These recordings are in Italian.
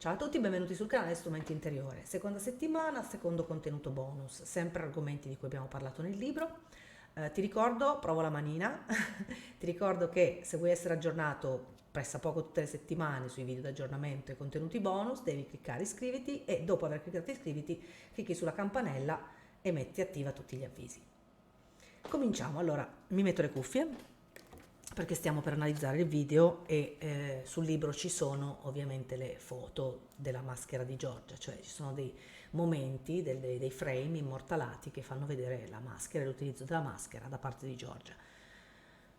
Ciao a tutti, benvenuti sul canale Strumenti Interiore. Seconda settimana, secondo contenuto bonus, sempre argomenti di cui abbiamo parlato nel libro. Ti ricordo, provo la manina, ti ricordo che se vuoi essere aggiornato pressappoco tutte le settimane sui video d'aggiornamento e contenuti bonus, devi cliccare iscriviti e dopo aver cliccato iscriviti, clicchi sulla campanella e metti attiva tutti gli avvisi. Cominciamo, allora mi metto le cuffie perché stiamo per analizzare il video e sul libro ci sono ovviamente le foto della maschera di Giorgia, cioè ci sono dei momenti, dei frame immortalati che fanno vedere la maschera e l'utilizzo della maschera da parte di Giorgia.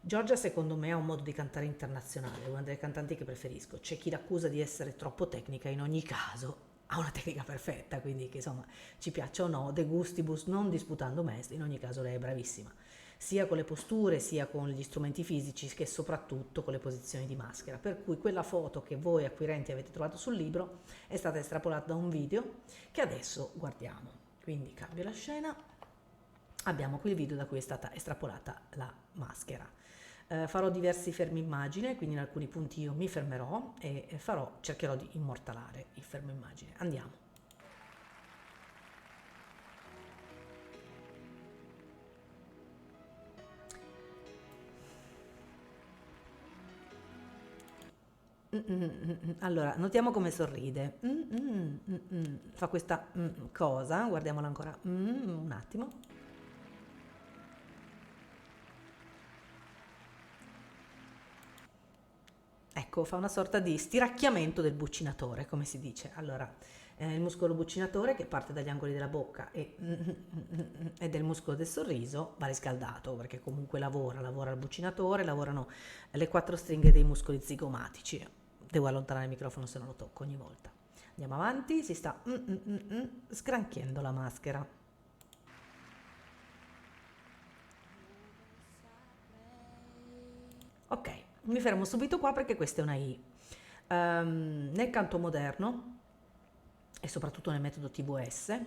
Giorgia secondo me ha un modo di cantare internazionale, è una delle cantanti che preferisco. C'è chi l'accusa di essere troppo tecnica, in ogni caso ha una tecnica perfetta, quindi che insomma ci piaccia o no, de gustibus non disputando est, in ogni caso lei è bravissima, sia con le posture, sia con gli strumenti fisici, che soprattutto con le posizioni di maschera. Per cui quella foto che voi acquirenti avete trovato sul libro è stata estrapolata da un video che adesso guardiamo. Quindi cambio la scena, abbiamo qui il video da cui è stata estrapolata la maschera. Farò diversi fermi immagine, quindi in alcuni punti io mi fermerò e cercherò di immortalare il fermo immagine. Andiamo. Allora, notiamo come sorride. Fa questa cosa, guardiamola ancora un attimo. Ecco, fa una sorta di stiracchiamento del buccinatore, come si dice. Allora, il muscolo buccinatore che parte dagli angoli della bocca e del muscolo del sorriso va riscaldato perché comunque lavora il buccinatore, lavorano le quattro stringhe dei muscoli zigomatici. Devo allontanare il microfono se non lo tocco ogni volta. Andiamo avanti, si sta sgranchiando la maschera. Ok, mi fermo subito qua perché questa è una I. Nel canto moderno e soprattutto nel metodo TVS,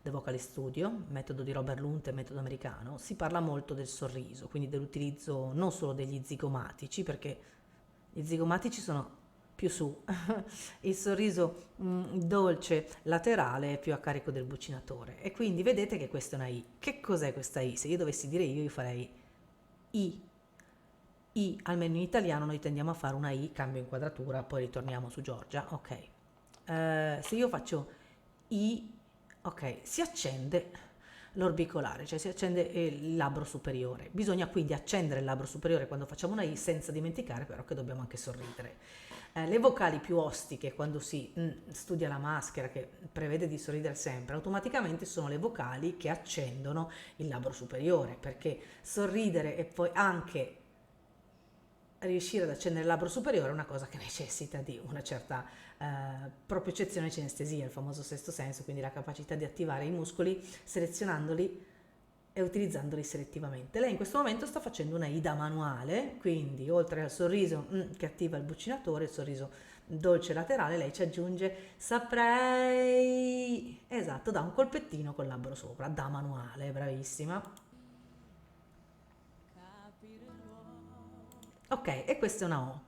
The Vocal Studio, metodo di Robert Lunt e metodo americano, si parla molto del sorriso, quindi dell'utilizzo non solo degli zigomatici, perché gli zigomatici sono più su, il sorriso dolce laterale è più a carico del buccinatore e quindi vedete che questa è una I. Che cos'è questa I? Se io dovessi dire io farei I. I, almeno in italiano noi tendiamo a fare una I, cambio inquadratura, poi ritorniamo su Giorgia, ok. Se io faccio I, ok, si accende l'orbicolare, cioè si accende il labbro superiore. Bisogna quindi accendere il labbro superiore quando facciamo una I, senza dimenticare però che dobbiamo anche sorridere. Le vocali più ostiche, quando si studia la maschera, che prevede di sorridere sempre, automaticamente sono le vocali che accendono il labbro superiore, perché sorridere e poi anche riuscire ad accendere il labbro superiore è una cosa che necessita di una certa propiocezione cinestesia, il famoso sesto senso, quindi la capacità di attivare i muscoli selezionandoli e utilizzandoli selettivamente. Lei in questo momento sta facendo una ida manuale, quindi oltre al sorriso che attiva il buccinatore, il sorriso dolce laterale, lei ci aggiunge saprei, esatto, dà un colpettino col labbro sopra, da manuale, bravissima. Ok, e questa è una O.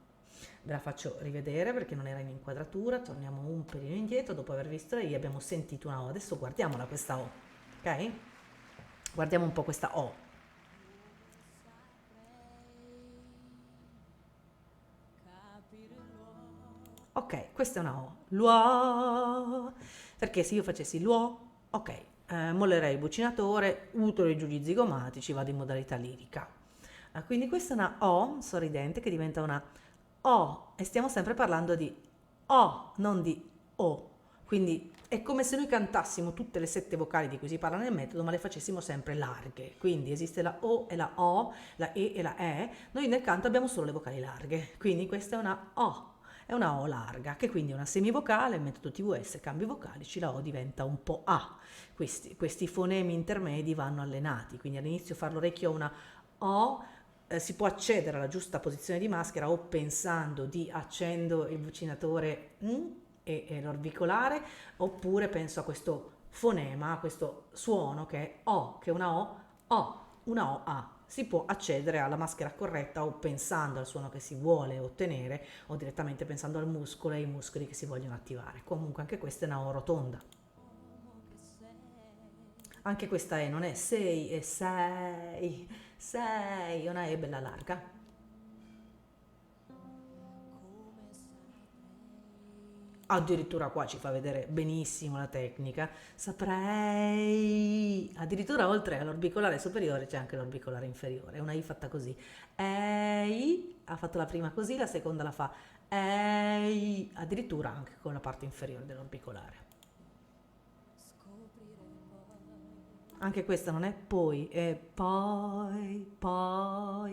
Ve la faccio rivedere perché non era in inquadratura, torniamo un pelino indietro, dopo aver visto la I abbiamo sentito una O, adesso guardiamola questa O, ok? Guardiamo un po' questa O. Ok, questa è una O. Luo. Perché se io facessi Luo, ok, mollerei il bucinatore, utero giù gli zigomatici, vado in modalità lirica. Quindi questa è una O sorridente che diventa una O e stiamo sempre parlando di O, non di O. Quindi è come se noi cantassimo tutte le 7 vocali di cui si parla nel metodo, ma le facessimo sempre larghe. Quindi esiste la O e la O, la E e la E. Noi nel canto abbiamo solo le vocali larghe. Quindi questa è una O larga, che quindi è una semivocale, il metodo TVS, cambi vocalici, la O diventa un po' A. Questi fonemi intermedi vanno allenati, quindi all'inizio fare l'orecchio a una O, si può accedere alla giusta posizione di maschera o pensando di accendo il bucinatore e l'orbicolare, oppure penso a questo fonema, a questo suono che è O, che è una O, una O, A. si può accedere alla maschera corretta o pensando al suono che si vuole ottenere o direttamente pensando al muscolo e ai muscoli che si vogliono attivare. Comunque anche questa è una O rotonda. Anche questa E non è sei, è sei, sei, è una E bella larga. Addirittura qua ci fa vedere benissimo la tecnica. Saprei. Addirittura oltre all'orbicolare superiore c'è anche l'orbicolare inferiore. È una I fatta così. Ei, ha fatto la prima così, la seconda la fa ei, addirittura anche con la parte inferiore dell'orbicolare. Anche questa non è poi, è poi,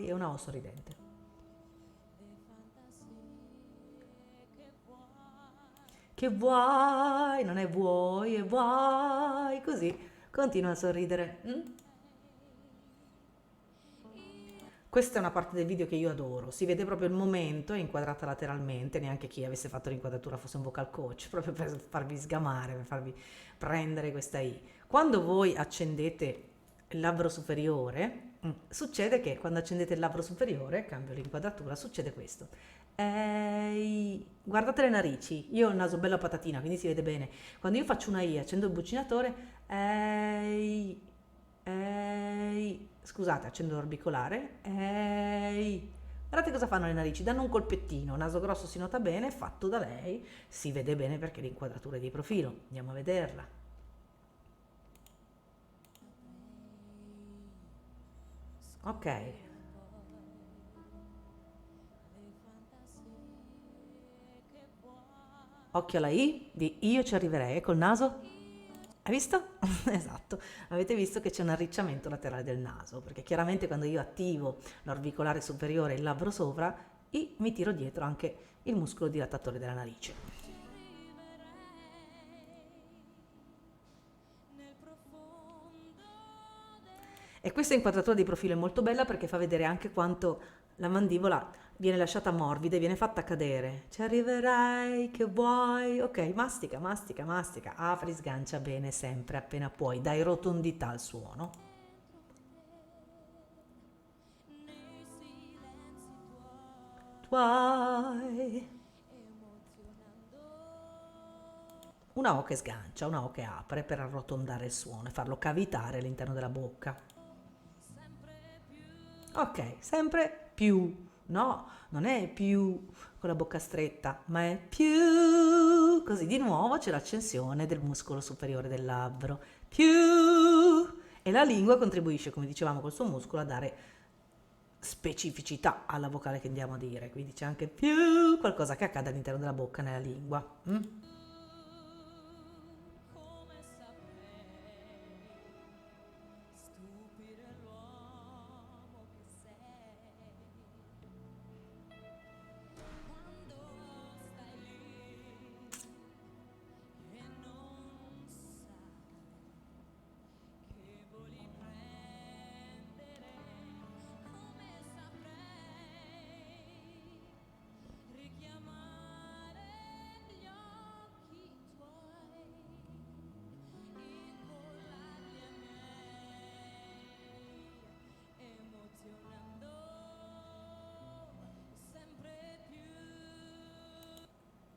è una O sorridente. Che vuoi, non è vuoi, è vuoi, così continua a sorridere. Questa è una parte del video che io adoro, si vede proprio il momento, è inquadrata lateralmente, neanche chi avesse fatto l'inquadratura fosse un vocal coach, proprio per farvi sgamare, per farvi prendere questa I. Quando voi accendete il labbro superiore, succede che quando accendete il labbro superiore, cambio l'inquadratura, succede questo. Ehi, guardate le narici, io ho il naso bello a patatina, quindi si vede bene. Quando io faccio una I, accendo il buccinatore, ehi, ehi, scusate, accendo l'orbicolare, ehi. Guardate cosa fanno le narici, danno un colpettino, naso grosso si nota bene, fatto da lei, si vede bene perché l'inquadratura è di profilo. Andiamo a vederla. Ok, occhio alla I, di io ci arriverei col naso. Hai visto? Esatto, avete visto che c'è un arricciamento laterale del naso, perché chiaramente quando io attivo l'orbicolare superiore e il labbro sopra, mi tiro dietro anche il muscolo dilatatore della narice. E questa inquadratura di profilo è molto bella perché fa vedere anche quanto la mandibola viene lasciata morbida e viene fatta cadere. Ci arriverai, che vuoi? Ok, mastica, mastica, mastica, apri, sgancia bene sempre appena puoi, dai rotondità al suono. Tuoi. Una O che sgancia, una O che apre per arrotondare il suono e farlo cavitare all'interno della bocca. Ok, sempre più. No, non è più con la bocca stretta, ma è più. Così di nuovo c'è l'accensione del muscolo superiore del labbro. Più. E la lingua contribuisce, come dicevamo, col suo muscolo a dare specificità alla vocale che andiamo a dire. Quindi c'è anche più qualcosa che accade all'interno della bocca nella lingua.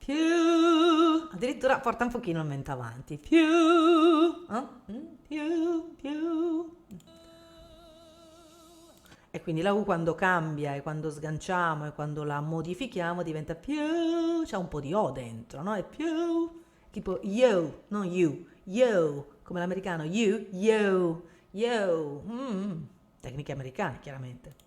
Più, addirittura porta un pochino il mento avanti, più, più. E quindi la U quando cambia e quando sganciamo e quando la modifichiamo diventa più, c'è un po' di O dentro, no? È più, tipo yo, non you, yo, come l'americano, yo, yo, tecniche americane chiaramente.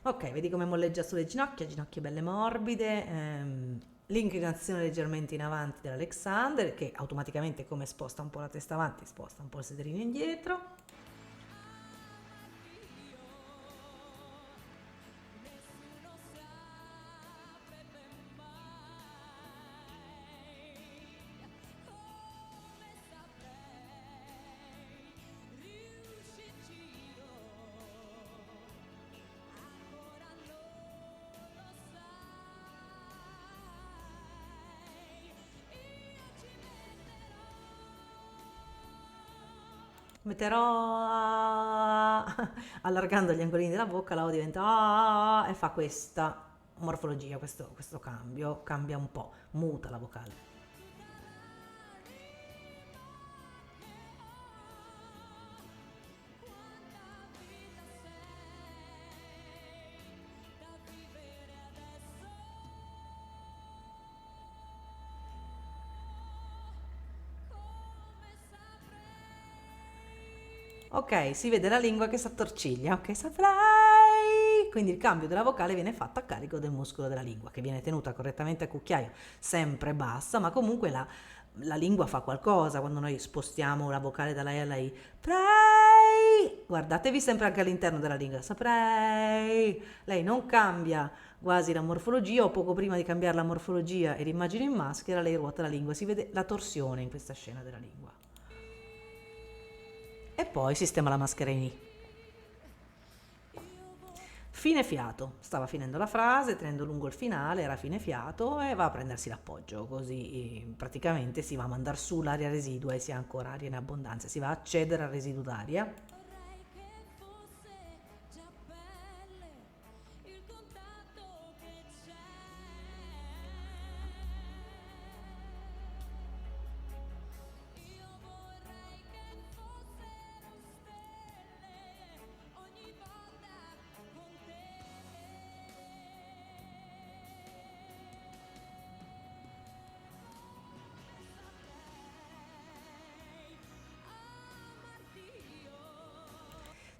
Ok, vedi come molleggia sulle ginocchia belle morbide, l'inclinazione leggermente in avanti dell'Alexander che automaticamente come sposta un po' la testa avanti, sposta un po' il sederino indietro. Metterò allargando gli angolini della bocca, la O diventa e fa questa morfologia, questo cambio, cambia un po', muta la vocale. Ok, si vede la lingua che si attorciglia, ok, saprei. Quindi il cambio della vocale viene fatto a carico del muscolo della lingua, che viene tenuta correttamente a cucchiaio, sempre bassa, ma comunque la lingua fa qualcosa quando noi spostiamo la vocale dalla E alla I. Prei! Guardatevi sempre anche all'interno della lingua, saprei. Lei non cambia quasi la morfologia o poco prima di cambiare la morfologia e l'immagine in maschera, lei ruota la lingua, si vede la torsione in questa scena della lingua. E poi sistema la maschera in I. Fine fiato, stava finendo la frase, tenendo lungo il finale, era fine fiato e va a prendersi l'appoggio, così praticamente si va a mandare su l'aria residua e si ha ancora aria in abbondanza, si va a cedere al residuo d'aria.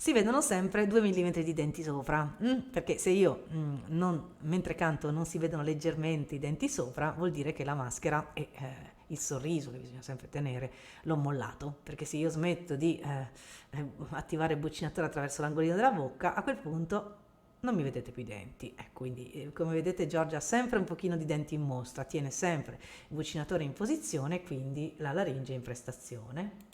Si vedono sempre 2 mm di denti sopra, perché se io mentre canto non si vedono leggermente i denti sopra, vuol dire che la maschera e il sorriso che bisogna sempre tenere l'ho mollato, perché se io smetto di attivare il buccinatore attraverso l'angolino della bocca, a quel punto non mi vedete più i denti. Quindi come vedete Giorgia ha sempre un pochino di denti in mostra, tiene sempre il buccinatore in posizione, quindi la laringe in prestazione.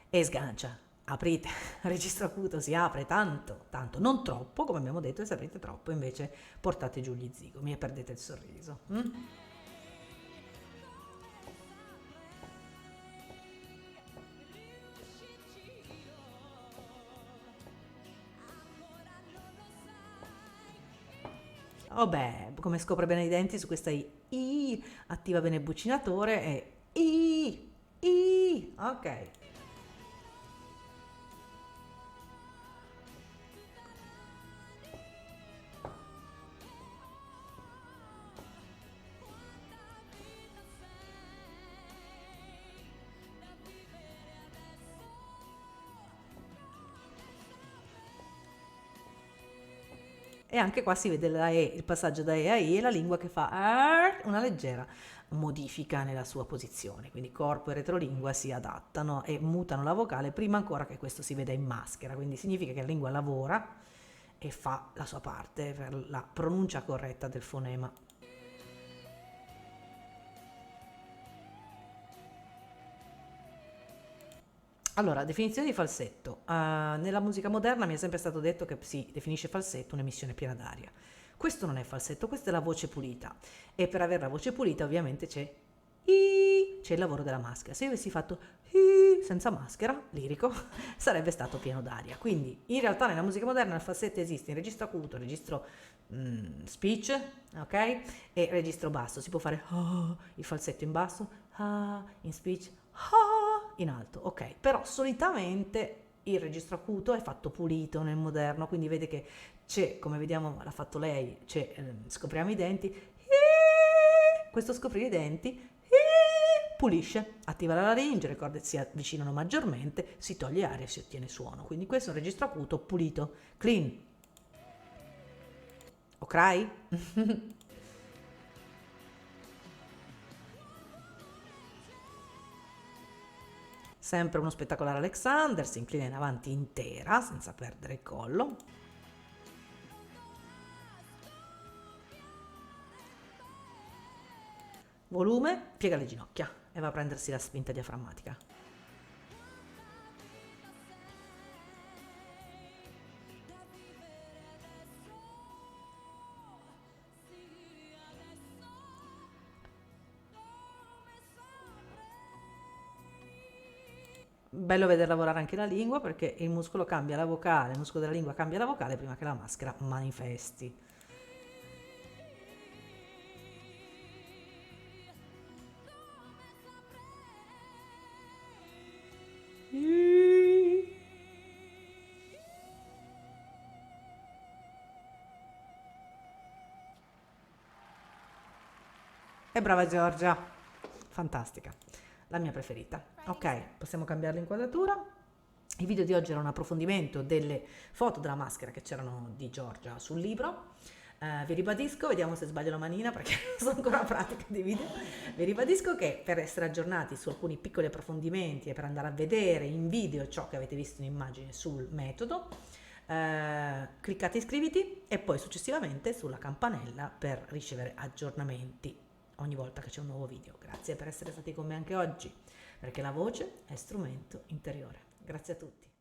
E sgancia. Aprite, il registro acuto si apre tanto, tanto, non troppo, come abbiamo detto, e se aprite troppo invece portate giù gli zigomi e perdete il sorriso. Oh beh, come scopre bene i denti su questa I, attiva bene il buccinatore e ok. E anche qua si vede la E, il passaggio da E a I e la lingua che fa una leggera modifica nella sua posizione. Quindi corpo e retrolingua si adattano e mutano la vocale prima ancora che questo si veda in maschera. Quindi significa che la lingua lavora e fa la sua parte per la pronuncia corretta del fonema. Allora, definizione di falsetto. Nella musica moderna mi è sempre stato detto che si definisce falsetto un'emissione piena d'aria. Questo non è falsetto, questa è la voce pulita. E per avere la voce pulita ovviamente c'è il lavoro della maschera. Se io avessi fatto i senza maschera, lirico, sarebbe stato pieno d'aria. Quindi in realtà nella musica moderna il falsetto esiste in registro acuto, registro speech, ok? E registro basso. Si può fare il falsetto in basso, in speech, in alto, ok, però solitamente il registro acuto è fatto pulito nel moderno, quindi vede che c'è, come vediamo l'ha fatto lei, c'è, scopriamo i denti, questo scoprire i denti pulisce, attiva la laringe, le corde si avvicinano maggiormente, si toglie aria e si ottiene suono, quindi questo è un registro acuto pulito, clean, ok? Sempre uno spettacolare Alexander, si inclina in avanti intera senza perdere il collo. Volume, piega le ginocchia e va a prendersi la spinta diaframmatica. bello vedere lavorare anche la lingua perché il muscolo cambia la vocale, il muscolo della lingua cambia la vocale prima che la maschera manifesti. E brava Giorgia, fantastica, la mia preferita. Ok, possiamo cambiare l'inquadratura. Il video di oggi era un approfondimento delle foto della maschera che c'erano di Giorgia sul libro. Vi ribadisco, vediamo se sbaglio la manina perché non sono ancora pratica di video. Vi ribadisco che per essere aggiornati su alcuni piccoli approfondimenti e per andare a vedere in video ciò che avete visto in immagine sul metodo, cliccate iscriviti e poi successivamente sulla campanella per ricevere aggiornamenti ogni volta che c'è un nuovo video. Grazie per essere stati con me anche oggi, perché la voce è strumento interiore. Grazie a tutti.